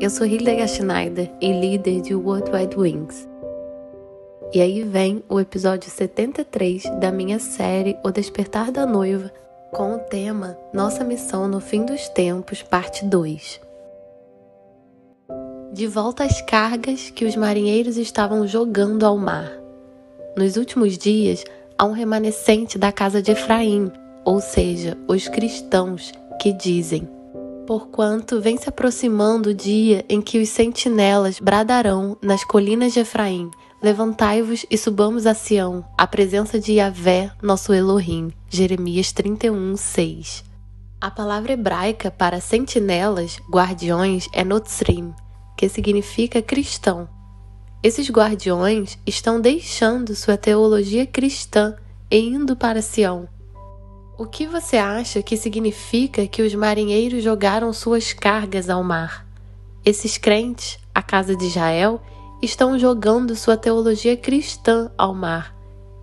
Eu sou Hildegard Schneider e líder de World Wide Wings. E aí vem o episódio 73 da minha série O Despertar da Noiva, com o tema Nossa Missão no Fim dos Tempos, parte 2. De volta às cargas que os marinheiros estavam jogando ao mar. Nos últimos dias, há um remanescente da casa de Efraim, ou seja, os cristãos, que dizem: porquanto vem se aproximando o dia em que os sentinelas bradarão nas colinas de Efraim: levantai-vos e subamos a Sião, à presença de Yahvé, nosso Elohim. Jeremias 31:6. A palavra hebraica para sentinelas, guardiões, é notzrim, que significa cristão. Esses guardiões estão deixando sua teologia cristã e indo para Sião. O que você acha que significa que os marinheiros jogaram suas cargas ao mar? Esses crentes, a casa de Israel, estão jogando sua teologia cristã ao mar.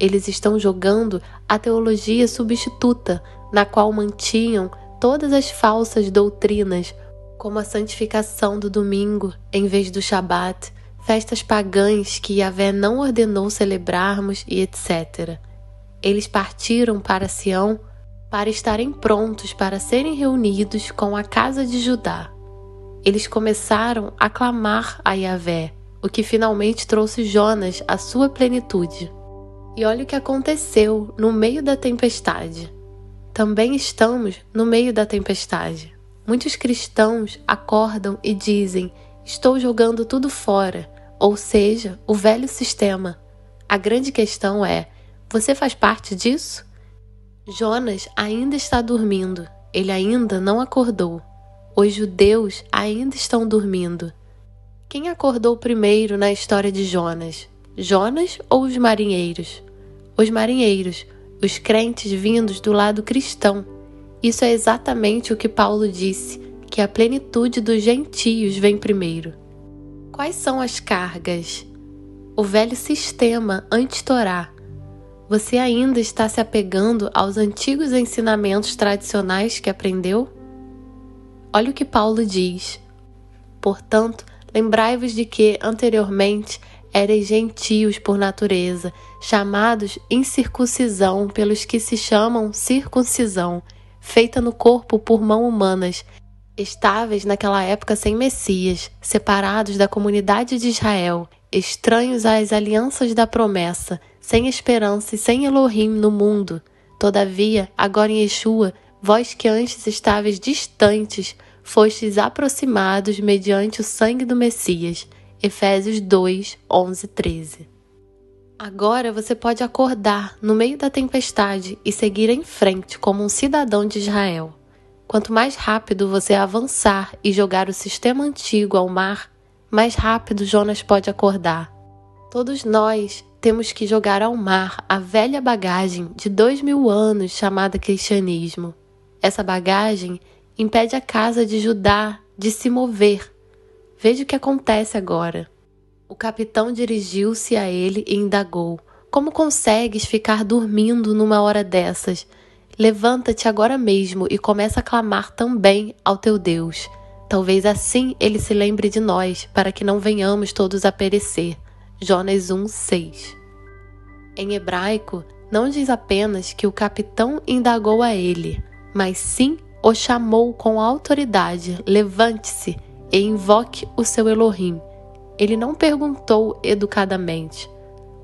Eles estão jogando a teologia substituta, na qual mantinham todas as falsas doutrinas, como a santificação do domingo em vez do Shabat, festas pagãs que Yahvé não ordenou celebrarmos e etc. Eles partiram para Sião para estarem prontos para serem reunidos com a casa de Judá. Eles começaram a clamar a Yahvé, o que finalmente trouxe Jonas à sua plenitude. E olha o que aconteceu no meio da tempestade. Também estamos no meio da tempestade. Muitos cristãos acordam e dizem: estou jogando tudo fora, ou seja, o velho sistema. A grande questão é: você faz parte disso? Jonas ainda está dormindo, ele ainda não acordou. Os judeus ainda estão dormindo. Quem acordou primeiro na história de Jonas? Jonas ou os marinheiros? Os marinheiros, os crentes vindos do lado cristão. Isso é exatamente o que Paulo disse, que a plenitude dos gentios vem primeiro. Quais são as cargas? O velho sistema anti-Torá. Você ainda está se apegando aos antigos ensinamentos tradicionais que aprendeu? Olha o que Paulo diz. Portanto, lembrai-vos de que, anteriormente, erais gentios por natureza, chamados incircuncisão pelos que se chamam circuncisão, feita no corpo por mãos humanas, estáveis naquela época sem Messias, separados da comunidade de Israel, estranhos às alianças da promessa, sem esperança e sem Elohim no mundo. Todavia, agora em Yeshua, vós que antes estáveis distantes, fostes aproximados mediante o sangue do Messias. Efésios 2, 11, 13. Agora você pode acordar no meio da tempestade e seguir em frente como um cidadão de Israel. Quanto mais rápido você avançar e jogar o sistema antigo ao mar, mais rápido Jonas pode acordar. Todos nós temos que jogar ao mar a velha bagagem de 2000 anos chamada cristianismo. Essa bagagem impede a casa de Judá de se mover. Veja o que acontece agora. O capitão dirigiu-se a ele e indagou: como consegues ficar dormindo numa hora dessas? Levanta-te agora mesmo e começa a clamar também ao teu Deus. Talvez assim ele se lembre de nós, para que não venhamos todos a perecer. Jonas 1:6. Em hebraico, não diz apenas que o capitão indagou a ele, mas sim o chamou com autoridade: levante-se e invoque o seu Elohim. Ele não perguntou educadamente,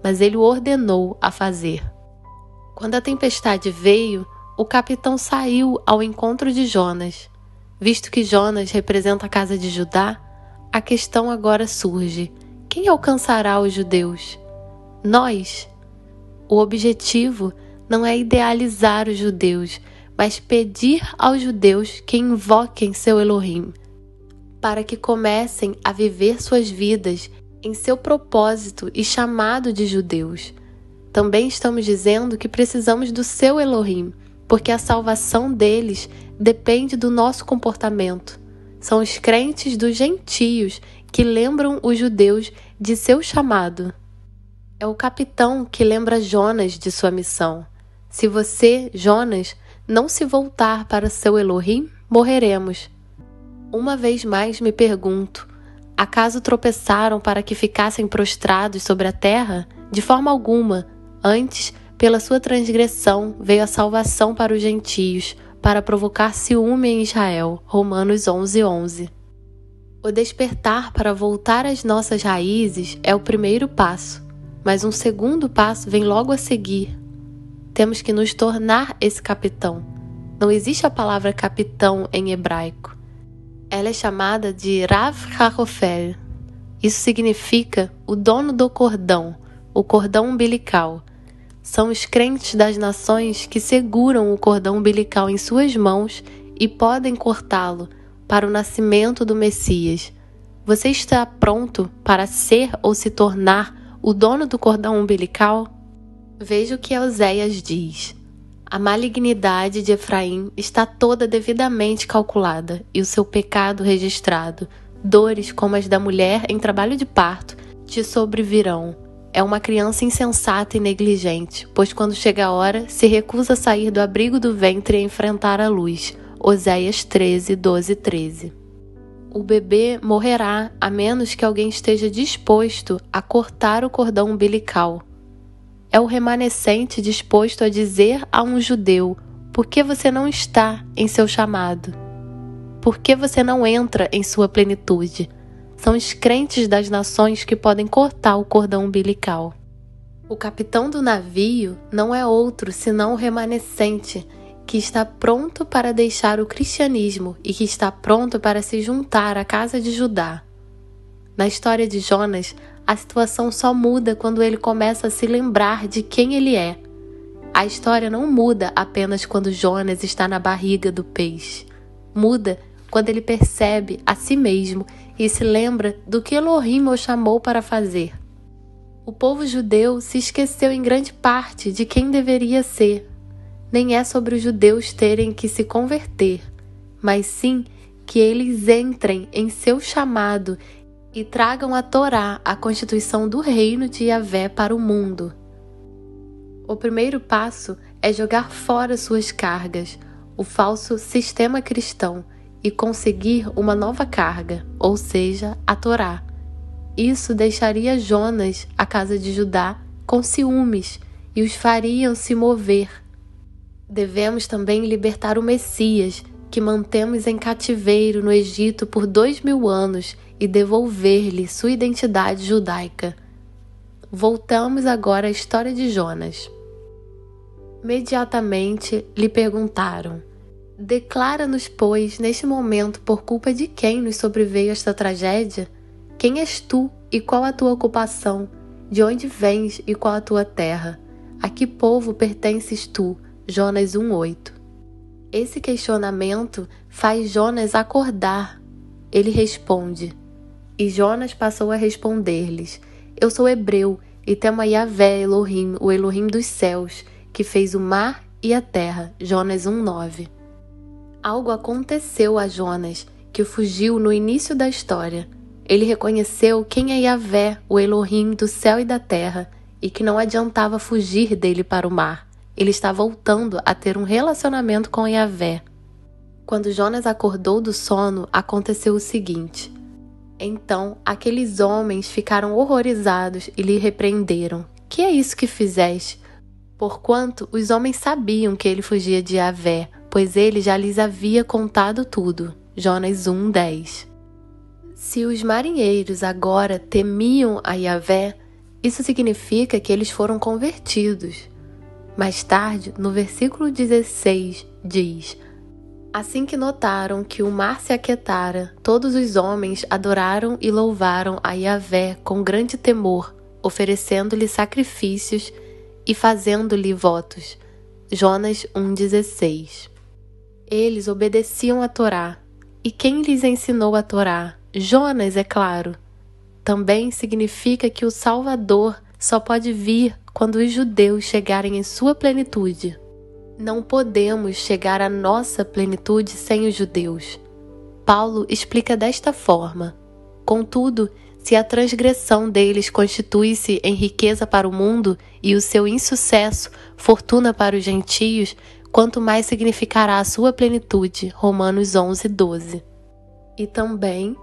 mas ele o ordenou a fazer. Quando a tempestade veio, o capitão saiu ao encontro de Jonas. Visto que Jonas representa a casa de Judá, a questão agora surge: quem alcançará os judeus? Nós. O objetivo não é idealizar os judeus, mas pedir aos judeus que invoquem seu Elohim, para que comecem a viver suas vidas em seu propósito e chamado de judeus. Também estamos dizendo que precisamos do seu Elohim, porque a salvação deles depende do nosso comportamento. São os crentes dos gentios que lembram os judeus de seu chamado. É o capitão que lembra Jonas de sua missão. Se você, Jonas, não se voltar para seu Elohim, morreremos. Uma vez mais me pergunto, Acaso tropeçaram para que ficassem prostrados sobre a terra? De forma alguma. Antes, pela sua transgressão, veio a salvação para os gentios, para provocar ciúme em Israel. Romanos 11:11. O despertar para voltar às nossas raízes é o primeiro passo, mas um segundo passo vem logo a seguir. Temos que nos tornar esse capitão. Não existe a palavra capitão em hebraico. Ela é chamada de Rav HaRofel. Isso significa o dono do cordão, o cordão umbilical. São os crentes das nações que seguram o cordão umbilical em suas mãos e podem cortá-lo para o nascimento do Messias. Você está pronto para ser ou se tornar o dono do cordão umbilical? Veja o que Oséias diz. A malignidade de Efraim está toda devidamente calculada e o seu pecado registrado. Dores como as da mulher em trabalho de parto te sobrevirão. É uma criança insensata e negligente, pois quando chega a hora, se recusa a sair do abrigo do ventre e a enfrentar a luz. Oséias 13:12-13. O bebê morrerá a menos que alguém esteja disposto a cortar o cordão umbilical. É o remanescente disposto a dizer a um judeu: por que você não está em seu chamado? Por que você não entra em sua plenitude? São os crentes das nações que podem cortar o cordão umbilical. O capitão do navio não é outro senão o remanescente, que está pronto para deixar o cristianismo e que está pronto para se juntar à casa de Judá. Na história de Jonas, a situação só muda quando ele começa a se lembrar de quem ele é. A história não muda apenas quando Jonas está na barriga do peixe. Muda quando ele percebe a si mesmo e se lembra do que Elohim o chamou para fazer. O povo judeu se esqueceu em grande parte de quem deveria ser. Nem é sobre os judeus terem que se converter, mas sim que eles entrem em seu chamado e tragam a Torá, a constituição do reino de Yahvé, para o mundo. O primeiro passo é jogar fora suas cargas, o falso sistema cristão, e conseguir uma nova carga, ou seja, a Torá. Isso deixaria Jonas, a casa de Judá, com ciúmes e os fariam se mover. Devemos também libertar o Messias, que mantemos em cativeiro no Egito por 2000 anos, e devolver-lhe sua identidade judaica. Voltamos agora à história de Jonas. Imediatamente lhe perguntaram: declara-nos, pois, neste momento, por culpa de quem nos sobreveio esta tragédia? Quem és tu e qual a tua ocupação? De onde vens e qual a tua terra? A que povo pertences tu? Jonas 1:8. Esse questionamento faz Jonas acordar. Ele responde. E Jonas passou a responder-lhes: eu sou hebreu e temo a Yahvé Elohim, o Elohim dos céus, que fez o mar e a terra. Jonas 1:9. Algo aconteceu a Jonas, que fugiu no início da história. Ele reconheceu quem é Yahvé, o Elohim do céu e da terra, e que não adiantava fugir dele para o mar. Ele está voltando a ter um relacionamento com Yahvé. Quando Jonas acordou do sono, aconteceu o seguinte. Então, aqueles homens ficaram horrorizados e lhe repreenderam. Que é isso que fizeste? Porquanto os homens sabiam que ele fugia de Yahvé, pois ele já lhes havia contado tudo. Jonas 1:10. Se os marinheiros agora temiam a Yahvé, isso significa que eles foram convertidos. Mais tarde, no versículo 16, diz: assim que notaram que o mar se aquietara, todos os homens adoraram e louvaram a Yahvé com grande temor, oferecendo-lhe sacrifícios e fazendo-lhe votos. Jonas 1:16. Eles obedeciam a Torá. E quem lhes ensinou a Torá? Jonas, é claro. Também significa que o Salvador só pode vir quando os judeus chegarem em sua plenitude. Não podemos chegar à nossa plenitude sem os judeus. Paulo explica desta forma: contudo, se a transgressão deles constitui-se em riqueza para o mundo e o seu insucesso fortuna para os gentios, quanto mais significará a sua plenitude. Romanos 11:12. E também,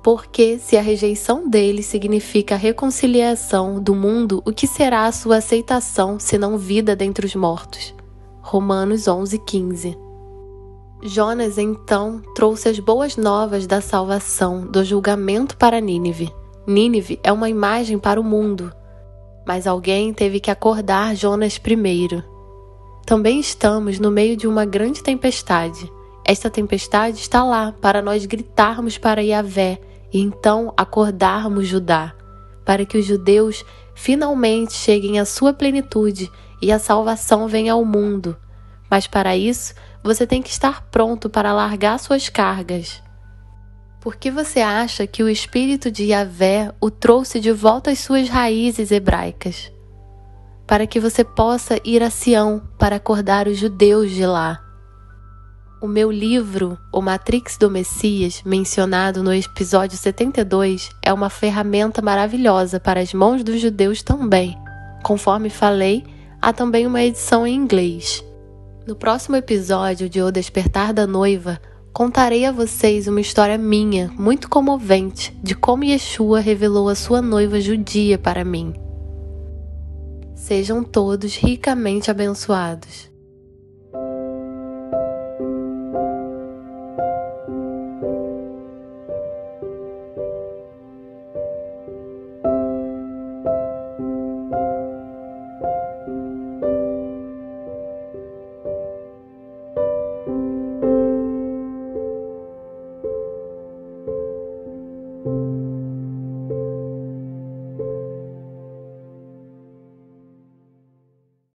Porque se a rejeição dele significa a reconciliação do mundo, o que será a sua aceitação, senão vida dentre os mortos? Romanos 11:15. Jonas, então, trouxe as boas novas da salvação, do julgamento para Nínive. Nínive é uma imagem para o mundo, mas alguém teve que acordar Jonas primeiro. Também estamos no meio de uma grande tempestade. Esta tempestade está lá para nós gritarmos para Yahvé e então acordarmos Judá, para que os judeus finalmente cheguem à sua plenitude e a salvação venha ao mundo. Mas para isso, você tem que estar pronto para largar suas cargas. Por que você acha que o Espírito de Yahvé o trouxe de volta às suas raízes hebraicas? Para que você possa ir a Sião para acordar os judeus de lá. O meu livro, O Matrix do Messias, mencionado no episódio 72, é uma ferramenta maravilhosa para as mãos dos judeus também. Conforme falei, há também uma edição em inglês. No próximo episódio de O Despertar da Noiva, contarei a vocês uma história minha, muito comovente, de como Yeshua revelou a sua noiva judia para mim. Sejam todos ricamente abençoados.